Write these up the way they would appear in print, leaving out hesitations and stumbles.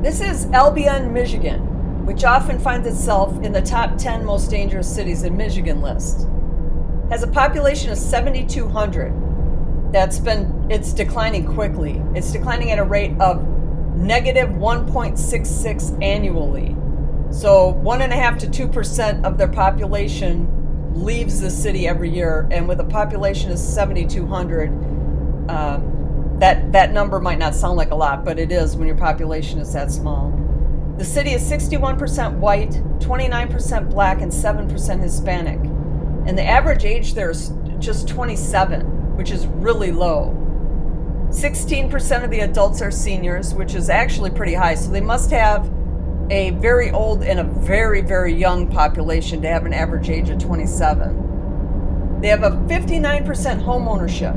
This is Albion, Michigan, which often finds itself in the top 10 most dangerous cities in Michigan list. Has a population of 7,200. It's declining quickly. It's declining at a rate of negative 1.66 annually. So 1.5% to 2% of their population leaves the city every year, and with a population of 7,200, that number might not sound like a lot, but it is when your population is that small. The city is 61% white, 29% black, and 7% Hispanic. And the average age there is just 27, which is really low. 16% of the adults are seniors, which is actually pretty high. So they must have a very old and a very, very young population to have an average age of 27. They have a 59% home ownership.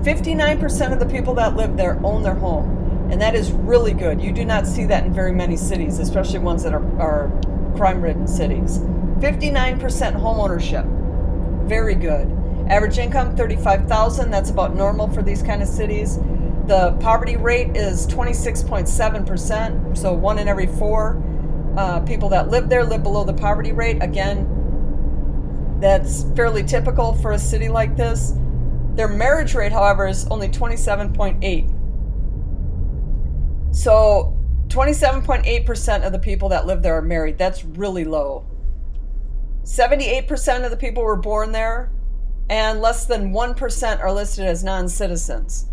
59% of the people that live there own their home, and that is really good. You do not see that in very many cities, especially ones that are crime-ridden cities. 59% home ownership, very good. Average income, $35,000, that's about normal for these kind of cities. The poverty rate is 26.7%, so 1 in every 4 people that live there live below the poverty rate. Again, that's fairly typical for a city like this. Their marriage rate, however, is only 27.8. So 27.8% of the people that live there are married. That's really low. 78% of the people were born there, and less than 1% are listed as non-citizens.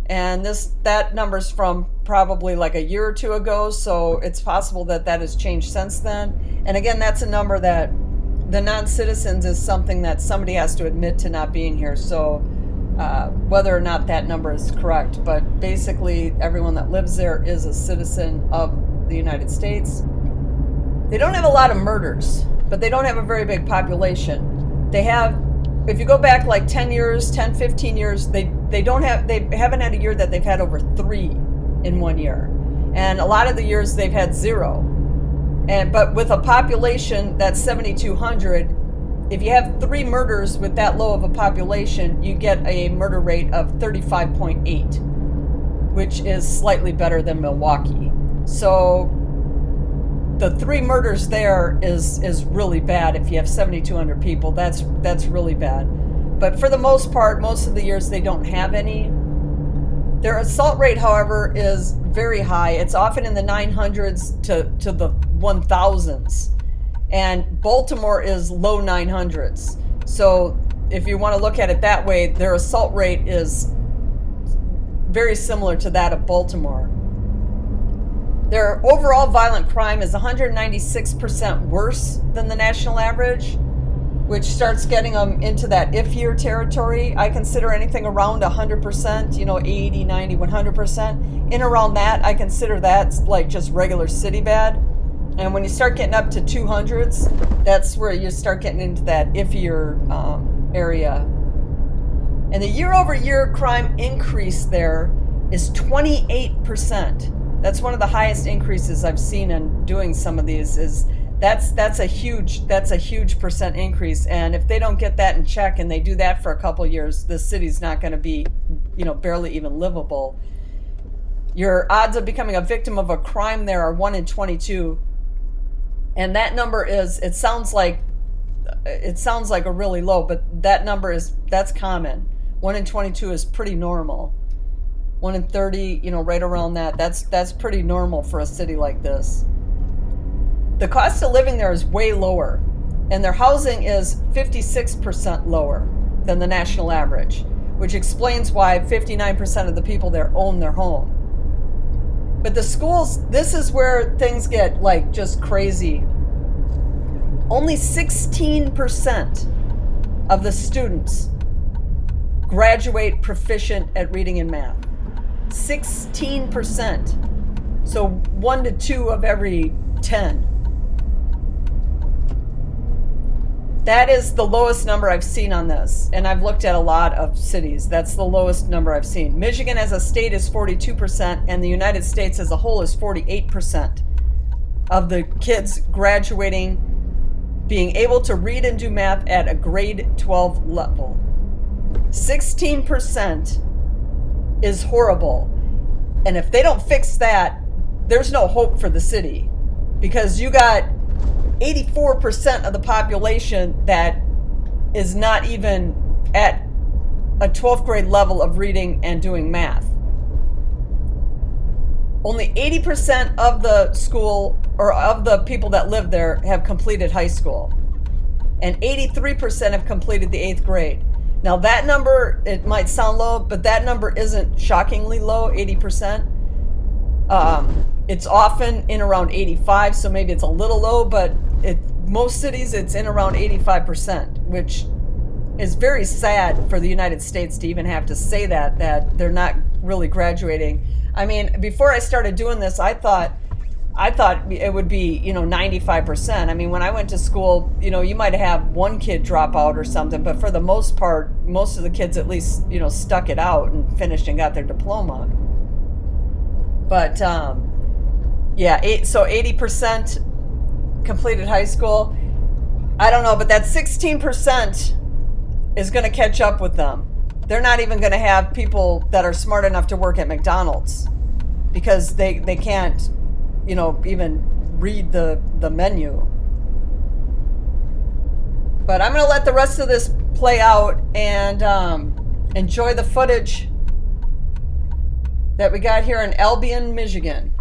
And that number's from probably like a year or two ago, so it's possible that has changed since then. And again, that's a number that the non-citizens is something that somebody has to admit to not being here. So whether or not that number is correct, but basically everyone that lives there is a citizen of the United States. They don't have a lot of murders, but they don't have a very big population. They have, if you go back like 10 years, 10, 15 years, they haven't had a year that they've had over 3 in 1 year. And a lot of the years they've had 0. But with a population that's 7,200, if you have 3 murders with that low of a population, you get a murder rate of 35.8, which is slightly better than Milwaukee. So the 3 murders there is really bad. If you have 7,200 people, that's really bad. But for the most part, most of the years they don't have any. Their assault rate, however, is very high. It's often in the 900s to the 1000s. And Baltimore is low 900s. So if you want to look at it that way, their assault rate is very similar to that of Baltimore. Their overall violent crime is 196% worse than the national average, which starts getting them into that if-year territory. I consider anything around 100%, 80, 90, 100%. In around that, I consider that like just regular city bad. And when you start getting up to 200s, that's where you start getting into that if-year area. And the year-over-year crime increase there is 28%. That's one of the highest increases I've seen in doing some of these. That's a huge percent increase. And if they don't get that in check and they do that for a couple years, the city's not going to be, barely even livable. Your odds of becoming a victim of a crime there are 1 in 22. And that number it sounds like a really low, but that number that's common. 1 in 22 is pretty normal. 1 in 30, right around that. That's pretty normal for a city like this. The cost of living there is way lower, and their housing is 56% lower than the national average, which explains why 59% of the people there own their home. But the schools, this is where things get like just crazy. Only 16% of the students graduate proficient at reading and math. 16%. So 1 to 2 of every 10. That is the lowest number I've seen on this. And I've looked at a lot of cities. That's the lowest number I've seen. Michigan as a state is 42%, and the United States as a whole is 48% of the kids graduating being able to read and do math at a grade 12 level. 16% is horrible. And if they don't fix that, there's no hope for the city, because you got 84% of the population that is not even at a 12th grade level of reading and doing math. Only 80% of the school, or of the people that live there, have completed high school. And 83% have completed the 8th grade. Now that number, it might sound low, but that number isn't shockingly low, 80%. It's often in around 85, so maybe it's a little low, but most cities it's in around 85%, which is very sad for the United States to even have to say that they're not really graduating. I mean, before I started doing this, I thought it would be, 95%. I mean, when I went to school, you might have one kid drop out or something, but for the most part, most of the kids at least, stuck it out and finished and got their diploma. But, so 80% completed high school. I don't know, but that 16% is going to catch up with them. They're not even going to have people that are smart enough to work at McDonald's, because they can't, even read the menu. But I'm going to let the rest of this play out and enjoy the footage that we got here in Albion, Michigan.